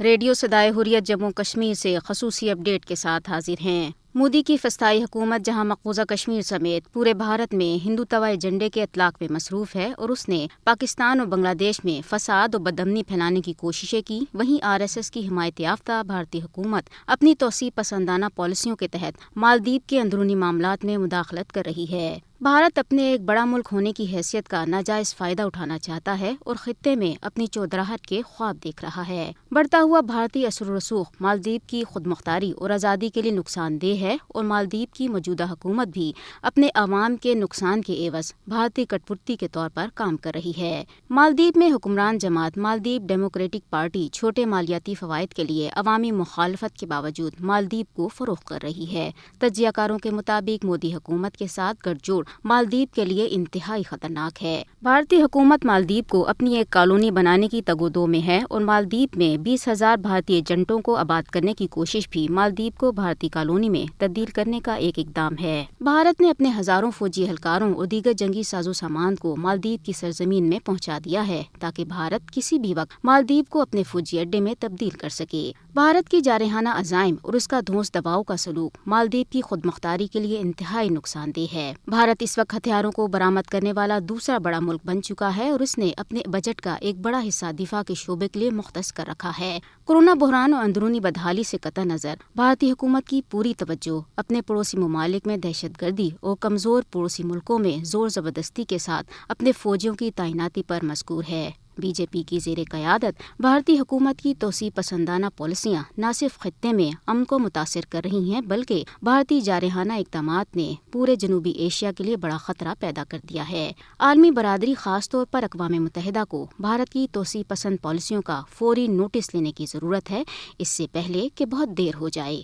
Radio صدائے حریت جموں کشمیر سے خصوصی اپ ڈیٹ کے ساتھ حاضر ہیں۔ مودی کی فسطائی حکومت جہاں مقبوضہ کشمیر سمیت پورے بھارت میں ہندوتوا ایجنڈے کے اطلاق میں مصروف ہے اور اس نے پاکستان اور بنگلہ دیش میں فساد اور بدامنی پھیلانے کی کوششیں کی، وہیں RSS کی حمایت یافتہ بھارتی حکومت اپنی توسیع پسندانہ پالیسیوں کے تحت مالدیپ کے اندرونی معاملات میں مداخلت کر رہی ہے۔ بھارت اپنے ایک بڑا ملک ہونے کی حیثیت کا ناجائز فائدہ اٹھانا چاہتا ہے اور خطے میں اپنی چودراہٹ کے خواب دیکھ رہا ہے۔ بڑھتا ہوا بھارتی اثر و رسوخ مالدیپ کی خود مختاری اور آزادی کے لیے نقصان دہ ہے اور مالدیپ کی موجودہ حکومت بھی اپنے عوام کے نقصان کے عوض بھارتی کٹپوتی کے طور پر کام کر رہی ہے۔ مالدیپ میں حکمران جماعت مالدیپ ڈیموکریٹک پارٹی چھوٹے مالیاتی فوائد کے لیے عوامی مخالفت کے باوجود مالدیپ کو فروخت کر رہی ہے۔ تجزیہ کاروں کے مطابق مودی حکومت کے ساتھ گٹھ جوڑ مالدیپ کے لیے انتہائی خطرناک ہے۔ بھارتی حکومت مالدیپ کو اپنی ایک کالونی بنانے کی تگودو میں ہے اور مالدیپ میں 20,000 بھارتی ایجنٹوں کو آباد کرنے کی کوشش بھی مالدیپ کو بھارتی کالونی میں تبدیل کرنے کا ایک اقدام ہے۔ بھارت نے اپنے ہزاروں فوجی اہلکاروں اور دیگر جنگی سازو سامان کو مالدیپ کی سرزمین میں پہنچا دیا ہے تاکہ بھارت کسی بھی وقت مالدیپ کو اپنے فوجی اڈے میں تبدیل کر سکے۔ بھارت کی جارحانہ عزائم اور اس کا دھونس دباؤ کا سلوک مالدیپ کی خود مختاری کے لیے انتہائی نقصان دہ ہے۔ بھارت اس وقت ہتھیاروں کو برآمد کرنے والا دوسرا بڑا ملک بن چکا ہے اور اس نے اپنے بجٹ کا ایک بڑا حصہ دفاع کے شعبے کے لیے مختص کر رکھا ہے۔ کورونا بحران اور اندرونی بدحالی سے قطع نظر بھارتی حکومت کی پوری توجہ اپنے پڑوسی ممالک میں دہشت گردی اور کمزور پڑوسی ملکوں میں زور زبردستی کے ساتھ اپنے فوجیوں کی تعیناتی پر مذکور ہے۔ BJP کی زیر قیادت بھارتی حکومت کی توسیع پسندانہ پالیسیاں نہ صرف خطے میں امن کو متاثر کر رہی ہیں بلکہ بھارتی جارحانہ اقدامات نے پورے جنوبی ایشیا کے لیے بڑا خطرہ پیدا کر دیا ہے۔ عالمی برادری خاص طور پر اقوام متحدہ کو بھارت کی توسیع پسند پالیسیوں کا فوری نوٹس لینے کی ضرورت ہے، اس سے پہلے کہ بہت دیر ہو جائے۔